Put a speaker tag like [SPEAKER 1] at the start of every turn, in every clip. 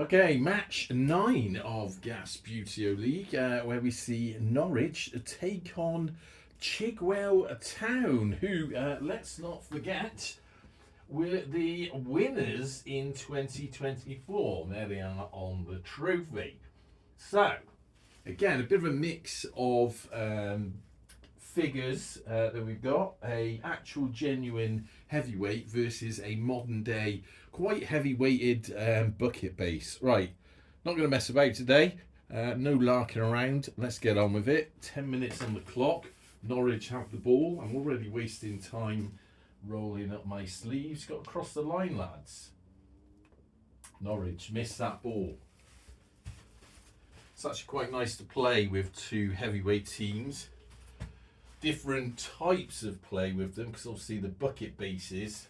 [SPEAKER 1] Okay, match 9 of Gasbbuteo League, where we see Norwich take on Chigwell Town, who, let's not forget, were the winners in 2024. There they are on the trophy. So, again, a bit of a mix of figures that we've got. A actual genuine heavyweight versus a modern day quite heavy weighted bucket base. Right, not going to mess about today. No larking around. Let's get on with it. 10 minutes on the clock. Norwich have the ball. I'm already wasting time rolling up my sleeves. Got to cross the line, lads. Norwich missed that ball. It's actually quite nice to play with two heavyweight teams. Different types of play with them, because obviously the bucket bases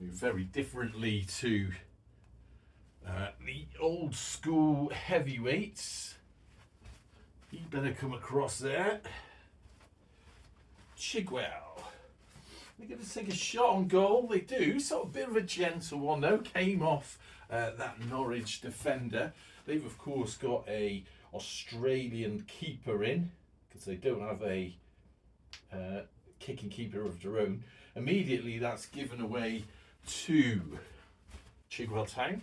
[SPEAKER 1] move very differently to the old school heavyweights. You better come across there. Chigwell. They're going to take a shot on goal. They do. Sort of a bit of a gentle one though. Came off that Norwich defender. They've of course got a Australian keeper in, because they don't have a kicking keeper of their own. Immediately that's given away to Chigwell Town,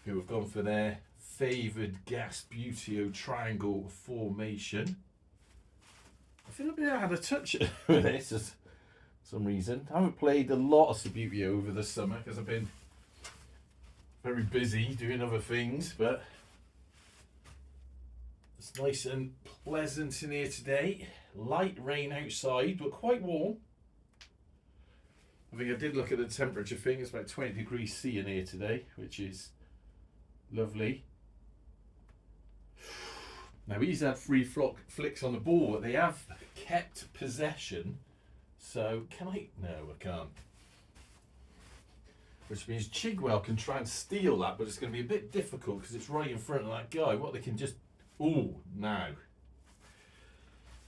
[SPEAKER 1] who have gone for their favoured Gasbbuteo triangle formation. I feel a bit out of touch with this for some reason. I haven't played a lot of Gasbbuteo over the summer because I've been very busy doing other things, but it's nice and pleasant in here today. Light rain outside, but quite warm. I think I did look at the temperature thing. It's about 20 degrees C in here today, which is lovely. Now he's had three flicks on the ball, but they have kept possession. So can I? No, I can't. Which means Chigwell can try and steal that, but it's going to be a bit difficult because it's right in front of that guy. What they can just... Oh, now.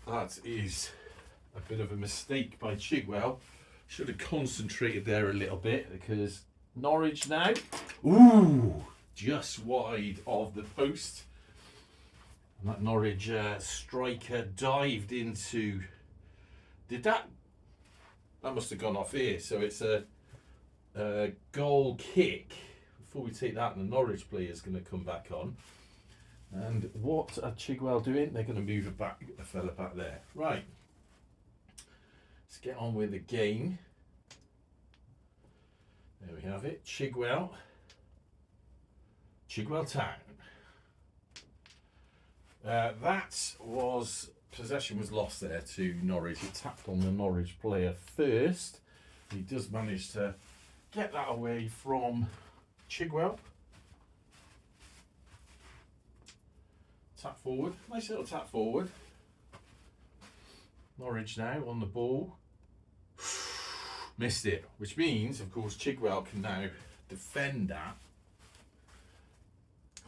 [SPEAKER 1] That is a bit of a mistake by Chigwell. Should have concentrated there a little bit, because Norwich now. Ooh, just wide of the post. And that Norwich striker dived into... Did that... That must have gone off here. So it's a goal kick. Before we take that, the Norwich player is going to come back on. And what are Chigwell doing? They're going to move a fella back there. Right. Let's get on with the game. There we have it. Chigwell Town. That was... Possession was lost there to Norwich. He tapped on the Norwich player first. He does manage to get that away from Chigwell. Tap forward, nice little tap forward. Norwich now on the ball. Missed it, which means, of course, Chigwell can now defend that.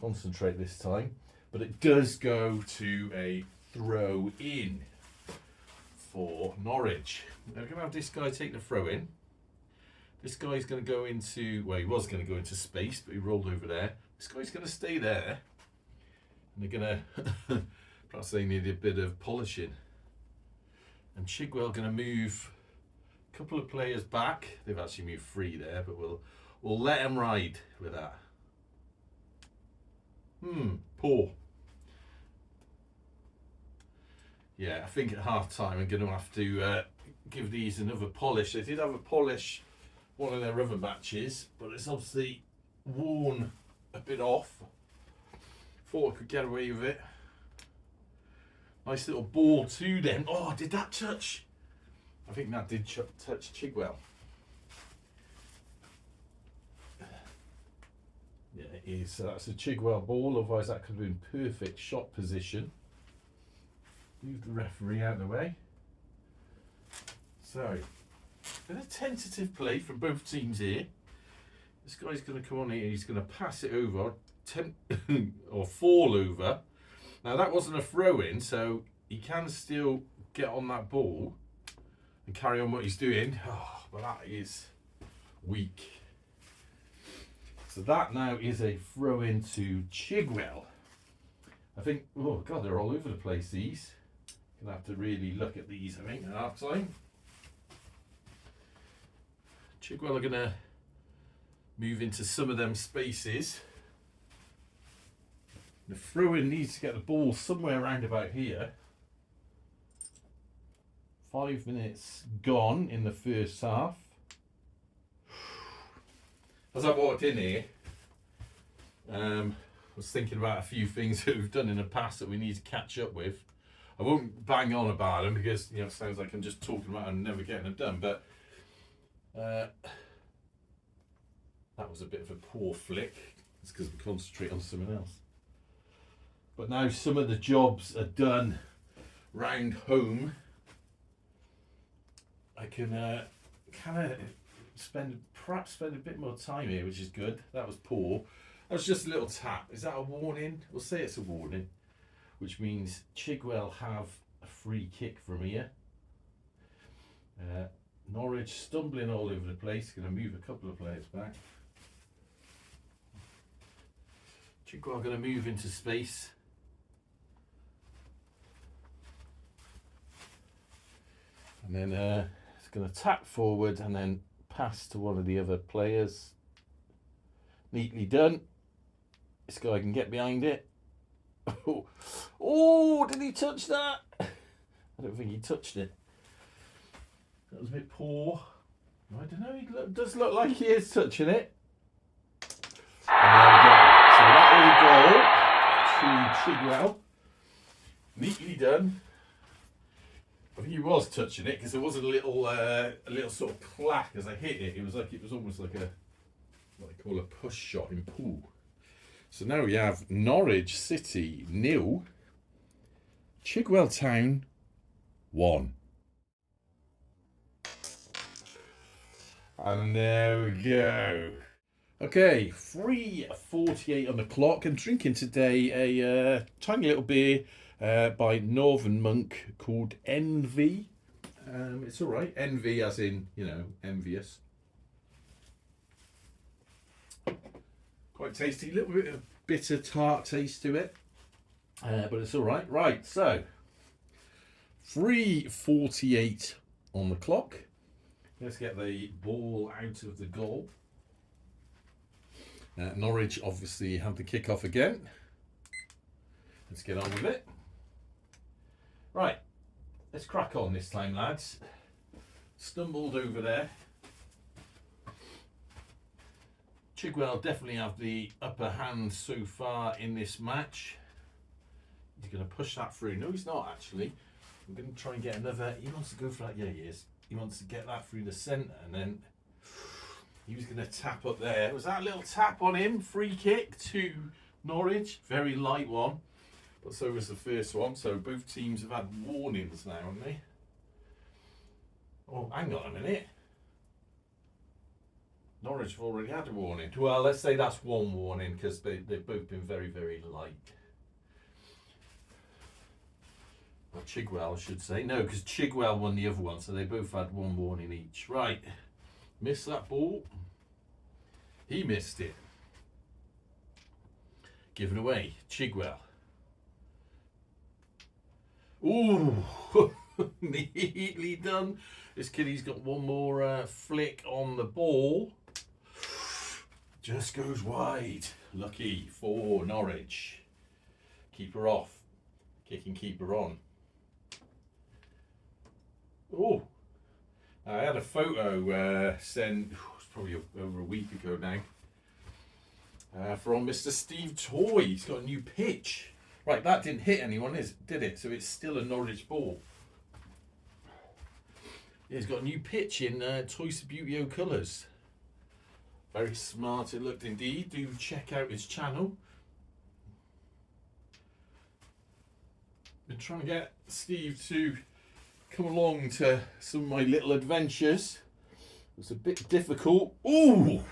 [SPEAKER 1] Concentrate this time, but it does go to a throw in for Norwich. Now we're going to have this guy take the throw in. This guy's going to go into, well, he was going to go into space, but he rolled over there. This guy's going to stay there. And they're going to, perhaps they need a bit of polishing. And Chigwell going to move a couple of players back. They've actually moved three there, but we'll let them ride with that. Poor. Yeah, I think at half time I'm going to have to give these another polish. They did have a polish one of their other matches, but it's obviously worn a bit off. Thought I could get away with it. Nice little ball to them. Oh, did that touch? I think that did touch Chigwell. Yeah, it is. So that's a Chigwell ball, otherwise that could have been perfect shot position. Move the referee out of the way. So, bit of tentative play from both teams here. This guy's going to come on here, he's going to pass it over, or fall over. Now that wasn't a throw in, so he can still get on that ball and carry on what he's doing. Oh, but that is weak. So that now is a throw into Chigwell. I think, oh God, they're all over the place, these. Gonna have to really look at these, I think, at half time. Chigwell are gonna move into some of them spaces. The throw-in needs to get the ball somewhere around about here. 5 minutes gone in the first half. As I walked in here, I was thinking about a few things that we've done in the past that we need to catch up with. I won't bang on about them because, you know, it sounds like I'm just talking about them and never getting them done, but that was a bit of a poor flick. It's because we concentrate on something else. But now some of the jobs are done round home, I can kind of perhaps spend a bit more time here, which is good. That was poor. That was just a little tap. Is that a warning? We'll say it's a warning, which means Chigwell have a free kick from here. Norwich stumbling all over the place. Going to move a couple of players back. Chigwell going to move into space. And then it's going to tap forward and then pass to one of the other players. Neatly done. This guy can get behind it. Oh, did he touch that? I don't think he touched it. That was a bit poor. I don't know, he does look like he is touching it. And there we go. So that was a goal to Chigwell. Neatly done. I think he was touching it because there was a little sort of clack as I hit it. It was almost like a what they call a push shot in pool. So now we have Norwich City 0, Chigwell Town 1. And there we go. Okay, 3:48 on the clock. I'm drinking today a tiny little beer by Northern Monk called Envy. It's all right. Envy as in, you know, envious. Quite tasty. A little bit of bitter tart taste to it. But it's all right. Right, so 3:48 on the clock. Let's get the ball out of the goal. Norwich obviously have the kick-off again. Let's get on with it. Right, let's crack on this time, lads. Stumbled over there. Chigwell definitely have the upper hand so far in this match. He's going to push that through. No, he's not actually. I'm going to try and get another. He wants to go for that. Yeah, he is. He wants to get that through the centre, and then he was going to tap up there. Was that a little tap on him? Free kick to Norwich. Very light one. But so was the first one. So both teams have had warnings now, haven't they? Oh, hang on a minute. Norwich have already had a warning. Well, let's say that's one warning because they've both been very, very light. Or Chigwell, I should say. No, because Chigwell won the other one, so they both had one warning each. Right. Missed that ball. He missed it. Given away. Chigwell. Ooh. Neatly done. This kiddie's got one more flick on the ball. Just goes wide. Lucky for Norwich. Keeper off. Kicking keeper on. Oh, I had a photo sent, it was probably over a week ago now, from Mr. Steve Toy. He's got a new pitch. Right, that didn't hit anyone, did it? So it's still a Norwich ball. Yeah, he's got a new pitch in Gasbbuteo colours. Very smart it looked indeed. Do check out his channel. Been trying to get Steve to come along to some of my little adventures. It's a bit difficult. Ooh!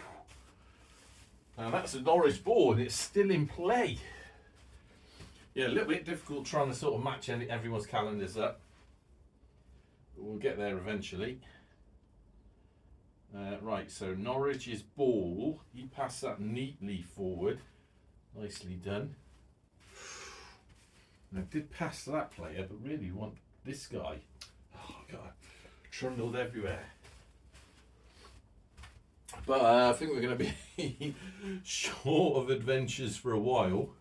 [SPEAKER 1] Now that's a Norwich ball and it's still in play. Yeah, a little bit difficult trying to sort of match everyone's calendars up. But we'll get there eventually. Right, so Norwich's ball, he passed that neatly forward. Nicely done. I did pass that player, but really want this guy. Oh, God. Trundled everywhere. But I think we're going to be short of adventures for a while.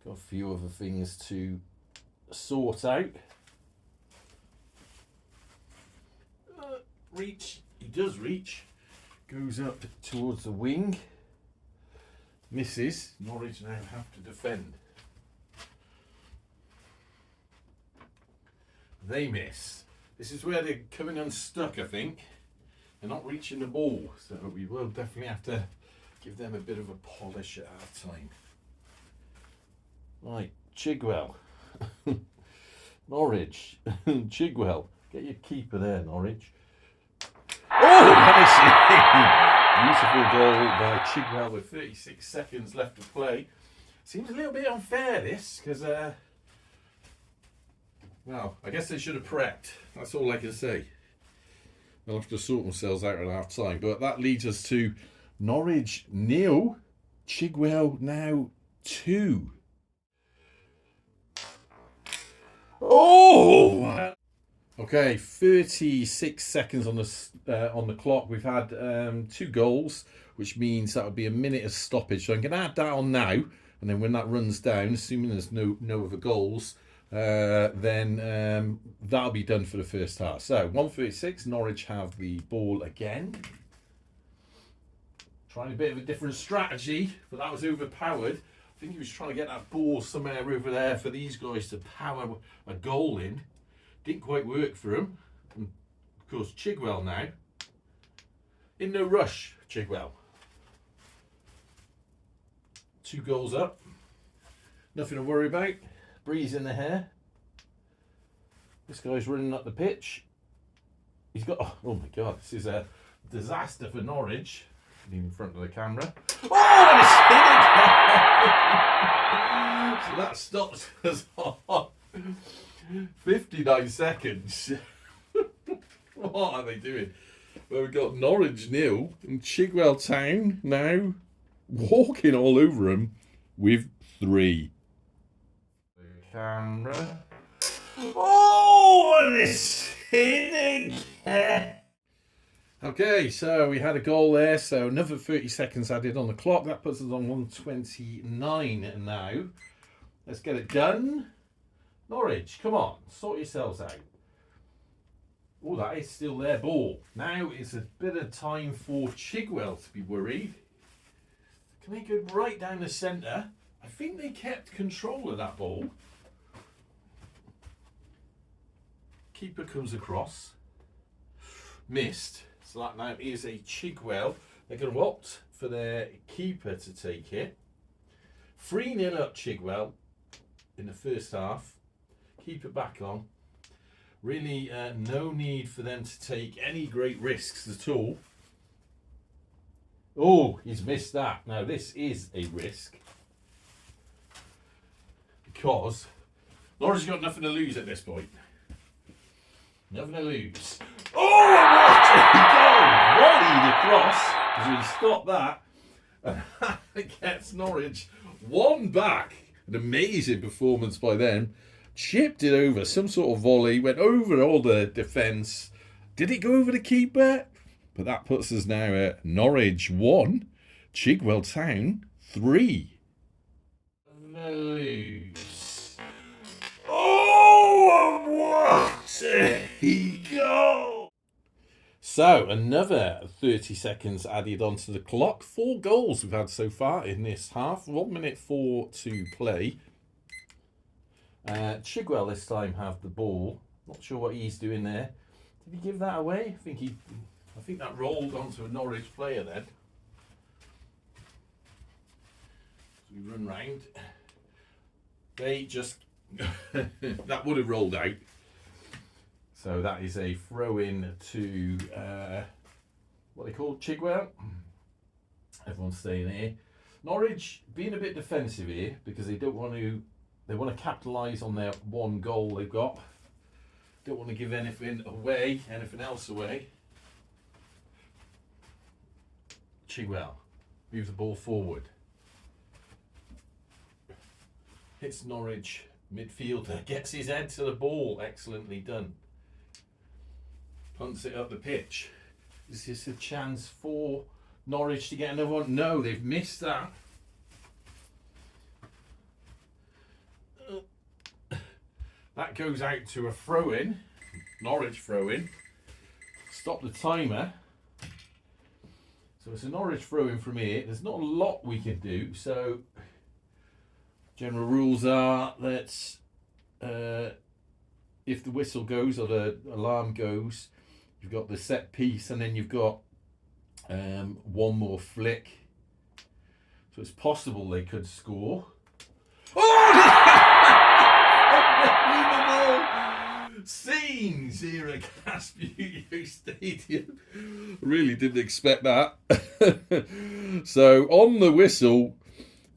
[SPEAKER 1] Got a few other things to sort out. Reach. He does reach. Goes up towards the wing. Misses. Norwich now have to defend. They miss. This is where they're coming unstuck, I think. They're not reaching the ball, so we will definitely have to give them a bit of a polish at our time. Right, Chigwell. Norwich. Chigwell. Get your keeper there, Norwich. Oh, beautiful goal by Chigwell with 36 seconds left to play. Seems a little bit unfair, this, because, well, I guess they should have prepped. That's all I can say. They'll have to sort themselves out at half time. But that leads us to Norwich 0, Chigwell now 2. Oh! Okay, 36 seconds on the clock. We've had 2 goals, which means that would be a minute of stoppage. So I'm going to add that on now, and then when that runs down, assuming there's no other goals, then that'll be done for the first half. So 1:36, Norwich have the ball again. Trying a bit of a different strategy, but that was overpowered. I think he was trying to get that ball somewhere over there for these guys to power a goal in. Didn't quite work for him. And of course, Chigwell now. In no rush, Chigwell. 2 goals up. Nothing to worry about. Breeze in the hair. This guy's running up the pitch. He's got, oh my God, this is a disaster for Norwich. In front of the camera. Oh, and it's hit again! So that stops us on 59 seconds. What are they doing? Well, we've got Norwich 0 and Chigwell Town now walking all over them with 3. Camera. Oh, and it's hit again! Okay, so we had a goal there, so another 30 seconds added on the clock. That puts us on 1:29 now. Let's get it done. Norwich, come on, sort yourselves out. Oh, that is still their ball. Now it's a bit of time for Chigwell to be worried. Can they go right down the centre? I think they kept control of that ball. Keeper comes across. Missed. So that now is a Chigwell. They're going to opt for their keeper to take it. 3-0 up Chigwell in the first half. Keep it back on. Really no need for them to take any great risks at all. Oh, he's missed that. Now this is a risk. Because Norwich got nothing to lose at this point. Nothing to lose. Oh, what a goal! Volleyed across, because we stopped that. And that gets Norwich 1 back. An amazing performance by them. Chipped it over, some sort of volley, went over all the defence. Did it go over the keeper? But that puts us now at Norwich 1, Chigwell Town 3. Lose. Oh, what a goal! So, another 30 seconds added onto the clock. 4 goals we've had so far in this half. 1 minute 4 to play. Chigwell this time have the ball. Not sure what he's doing there. Did he give that away? I think that rolled onto a Norwich player then. So we run round. They just that would have rolled out. So that is a throw in to what they call Chigwell. Everyone's staying here. Norwich being a bit defensive here because they don't want to. They want to capitalise on their 1 goal they've got. Don't want to give anything else away. Chigwell. Move the ball forward. Hits Norwich midfielder. Gets his head to the ball. Excellently done. Punts it up the pitch. Is this a chance for Norwich to get another one? No, they've missed that. That goes out to a throw-in. Norwich throw-in. Stop the timer. So it's a Norwich throw-in from here. There's not a lot we can do. So general rules are that if the whistle goes or the alarm goes, you've got the set piece and then you've got one more flick. So it's possible they could score. Oh! Unbelievable scenes here at Gasbbuteo Stadium. Really didn't expect that. So on the whistle,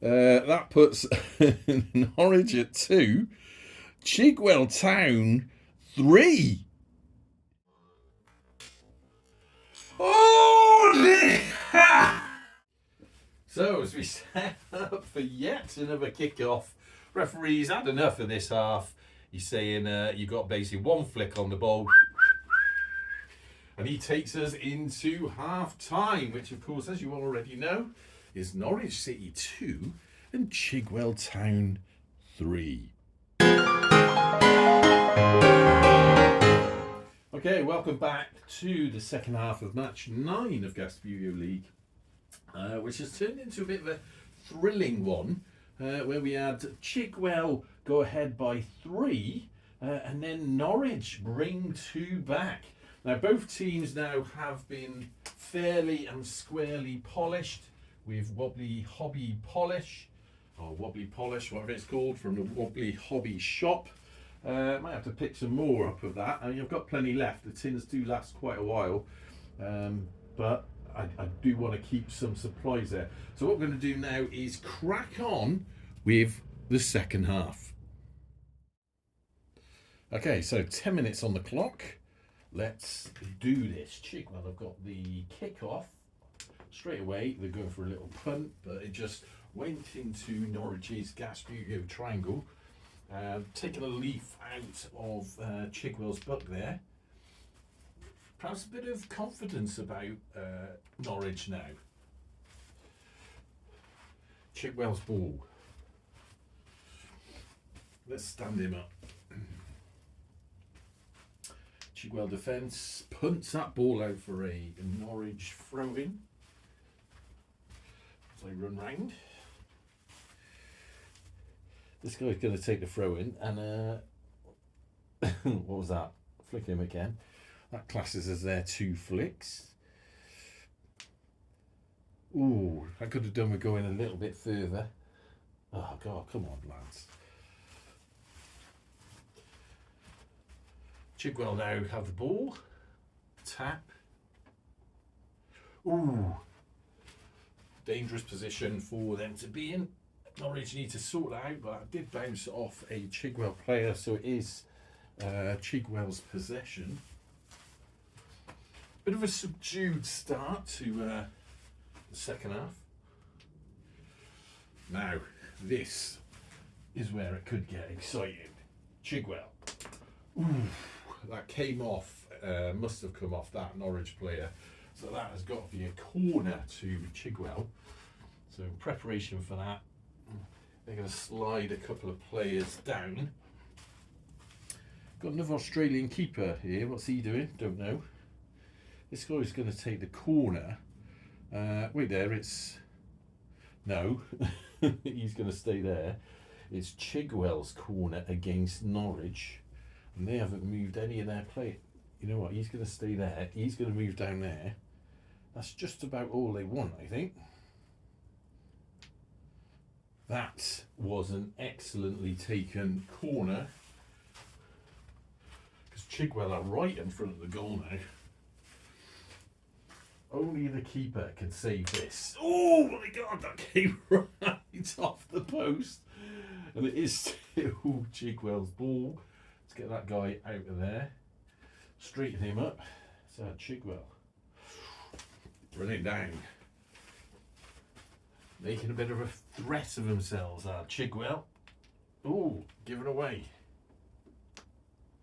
[SPEAKER 1] that puts Norwich at 2, Chigwell Town 3. Oh! So as we set up for yet another kick-off, referee's had enough of this half. He's saying you've got basically one flick on the ball. And he takes us into half-time, which of course, as you already know, is Norwich City 2 and Chigwell Town 3. Okay, welcome back to the second half of match 9 of Gasbbuteo League, which has turned into a bit of a thrilling one, where we had Chigwell go ahead by 3, and then Norwich bring 2 back. Now both teams now have been fairly and squarely polished with wobbly hobby polish, or wobbly polish, whatever it's called, from the wobbly hobby shop. Might have to pick some more up of that. I mean, I've got plenty left. The tins do last quite a while, but I do want to keep some supplies there. So what we're going to do now is crack on with the second half. Okay, so 10 minutes on the clock. Let's do this. Chigwell have got the kick-off. Straight away, they're going for a little punt, but it just went into Norwich's Gasbbuteo triangle. Taking a leaf out of Chigwell's book there. Perhaps a bit of confidence about Norwich now. Chigwell's ball. Let's stand him up. Chigwell defence punts that ball out for a Norwich throw-in. As I run round. This guy's going to take the throw-in and what was that? Flick him again. That classes as their 2 flicks. Ooh, I could have done with going a little bit further. Oh God, come on lads. Chigwell now have the ball. Tap. Ooh. Dangerous position for them to be in. Norwich need to sort that out, but I did bounce off a Chigwell player, so it is Chigwell's possession. Bit of a subdued start to the second half. Now, this is where it could get exciting. Chigwell. Ooh, that came off, must have come off that Norwich player. So that has got to be a corner to Chigwell. So in preparation for that, they're going to slide a couple of players down. Got another Australian keeper here. What's he doing? Don't know. This guy's going to take the corner. Wait there, it's... No, he's going to stay there. It's Chigwell's corner against Norwich. And they haven't moved any of their play. You know what? He's going to stay there. He's going to move down there. That's just about all they want, I think. That was an excellently taken corner. Because Chigwell are right in front of the goal now. Only the keeper can save this. Oh my God, that came right off the post. And it is still Chigwell's ball. Let's get that guy out of there. Straighten him up. So Chigwell. Run it down. Making a bit of a threat of themselves are Chigwell. Oh, given away.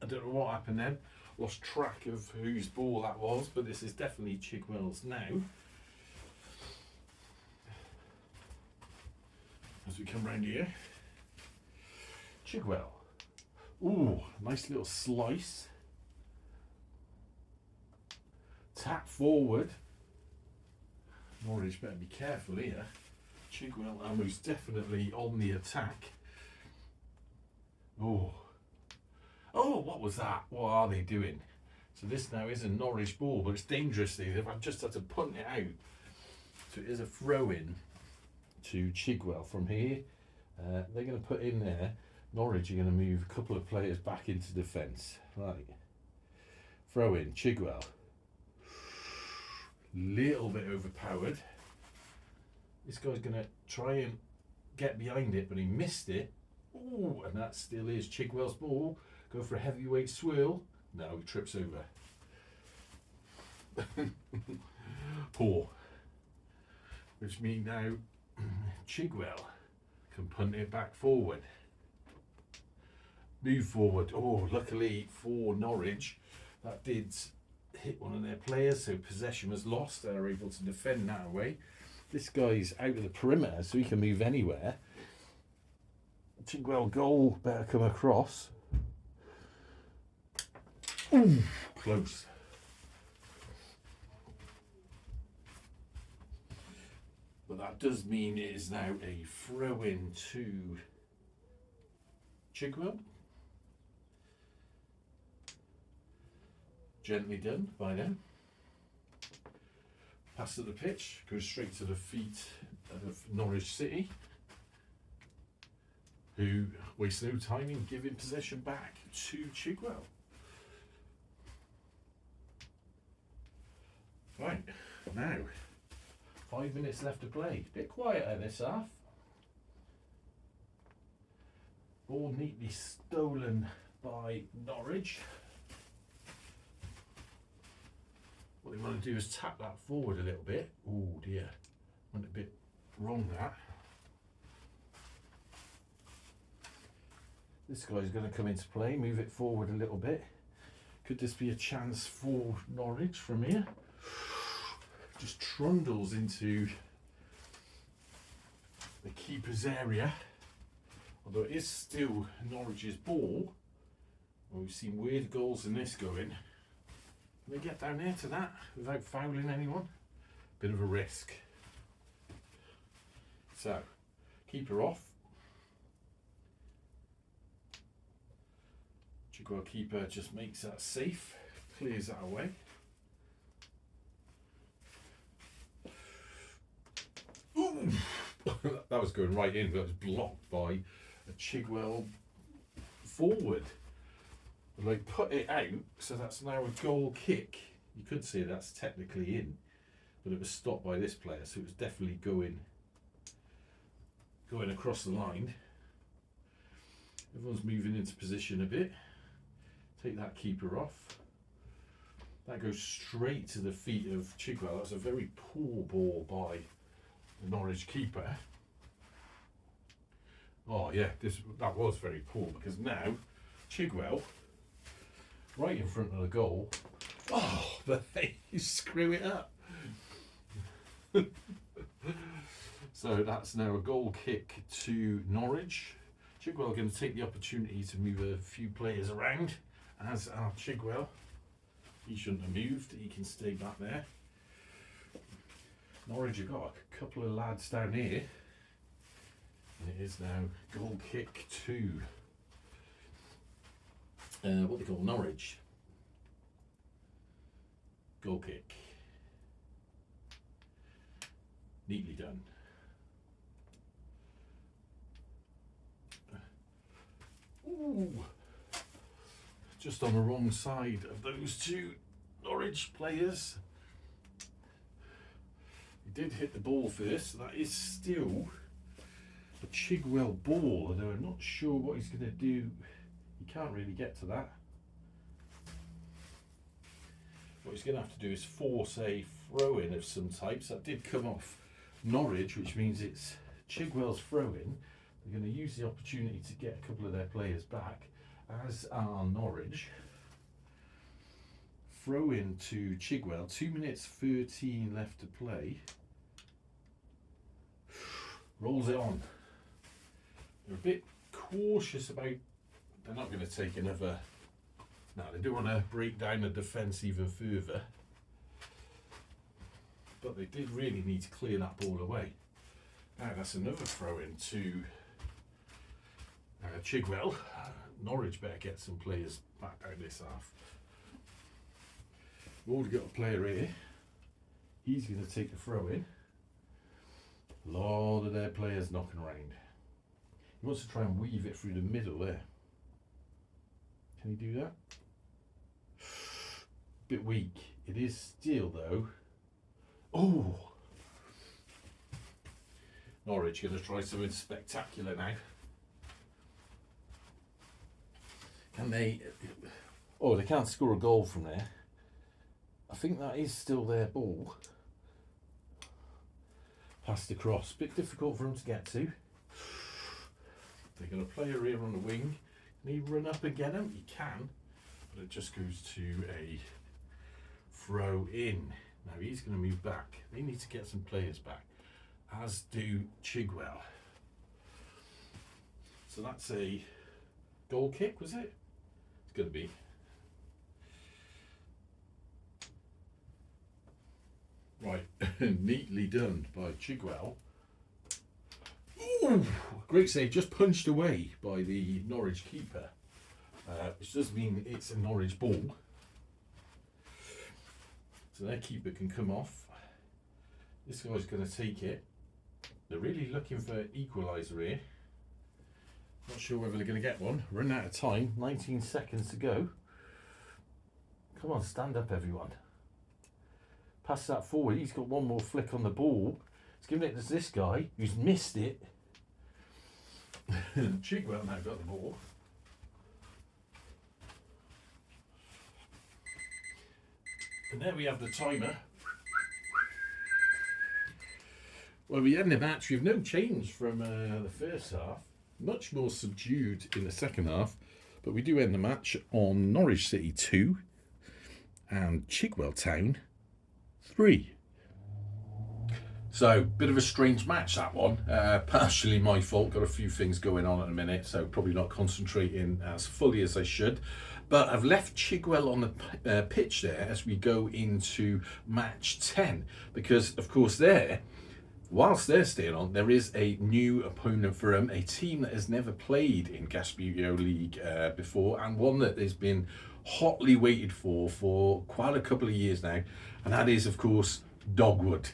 [SPEAKER 1] I don't know what happened then. Lost track of whose ball that was, but this is definitely Chigwell's now. As we come round here. Chigwell. Ooh, nice little slice. Tap forward. Norwich better be careful here. Chigwell are most definitely on the attack. Oh. Oh, what was that? What are they doing? So this now is a Norwich ball, but it's dangerous. They've just had to punt it out. So it is a throw-in to Chigwell from here. They're going to put in there. Norwich are going to move a couple of players back into defence. Right. Throw in, Chigwell. Little bit overpowered. This guy's going to try and get behind it, but he missed it. Ooh, and that still is Chigwell's ball. Go for a heavyweight swirl. No, he trips over. Poor. Which means now Chigwell can punt it back forward. Move forward. Oh, luckily for Norwich, that did hit one of their players, so possession was lost. They're able to defend that away. This guy's out of the perimeter, so he can move anywhere. Chigwell goal better come across. Ooh, close. But that does mean it is now a throw-in to Chigwell. Gently done by them. Pass to the pitch, goes straight to the feet of Norwich City, who waste no time in giving possession back to Chigwell. Right, now 5 minutes left to play. Bit quieter this half. Ball neatly stolen by Norwich. What they want to do is tap that forward a little bit. Oh dear, went a bit wrong that. This guy's going to come into play, move it forward a little bit. Could this be a chance for Norwich from here? Just trundles into the keeper's area. Although it is still Norwich's ball. Well, we've seen weird goals in this going. Can they get down there to that without fouling anyone? Bit of a risk. So, keeper off. Chigwell keeper just makes that safe, clears that away. Ooh. That was going right in, but it was blocked by a Chigwell forward. They put it out, so that's now a goal kick. You could say that's technically in, but it was stopped by this player, so it was definitely going across the line. Everyone's moving into position a bit. Take that keeper off. That goes straight to the feet of Chigwell. That's a very poor ball by the Norwich keeper. Oh yeah, that was very poor, because now Chigwell, right in front of the goal. Oh, but you screw it up. So that's now a goal kick to Norwich. Chigwell going to take the opportunity to move a few players around, as are Chigwell. He shouldn't have moved, he can stay back there. Norwich have got a couple of lads down here. And it is now goal kick to what they call Norwich. Goal kick. Neatly done. Ooh. Just on the wrong side of those two Norwich players. He did hit the ball first. That is still a Chigwell ball, although I'm not sure what he's going to do. He can't really get to that. What he's going to have to do is force a throw-in of some types. That did come off Norwich, which means it's Chigwell's throw-in. They're going to use the opportunity to get a couple of their players back, as are Norwich. Throw in to Chigwell, 2 minutes 13 left to play. Rolls it on. They're a bit cautious about, they're not going to take another, no, they don't want to break down the defence even further. But they did really need to clear that ball away. Now that's another throw in to Chigwell. Norwich better get some players back down this half. We've already got a player here. He's going to take the throw in. A lot of their players knocking around. He wants to try and weave it through the middle there. Can he do that? Bit weak. It is still though. Oh! Norwich going to try something spectacular now. Can they? Oh, they can't score a goal from there. I think that is still their ball. Passed across. Bit difficult for him to get to. They're going to play a rear on the wing. Can he run up and get him? He can, but it just goes to a throw in. Now he's going to move back. They need to get some players back, as do Chigwell. So that's a goal kick, was it? It's going to be. Right, neatly done by Chigwell. Ooh, great save, just punched away by the Norwich keeper, which does mean it's a Norwich ball. So their keeper can come off. This guy's going to take it. They're really looking for equaliser here. Not sure whether they're going to get one. Run out of time, 19 seconds to go. Come on, stand up everyone. Pass that forward. He's got one more flick on the ball. He's giving it to this guy who's missed it. Chigwell now got the ball. And there we have the timer. Well, we end the match with no change from the first half. Much more subdued in the second half. But we do end the match on Norwich City 2 and Chigwell Town 3. So, bit of a strange match, that one. Partially my fault. Got a few things going on at the minute, so probably not concentrating as fully as I should. But I've left Chigwell on the pitch there as we go into match 10. Because, of course, whilst they're staying on, there is a new opponent for them. A team that has never played in Gasbbuteo League before. And one that has been hotly waited for quite a couple of years now. And that is, of course, Dogwood.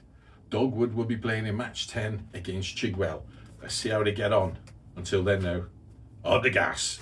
[SPEAKER 1] Dogwood will be playing in match 10 against Chigwell. Let's see how they get on. Until then, though, on the gas.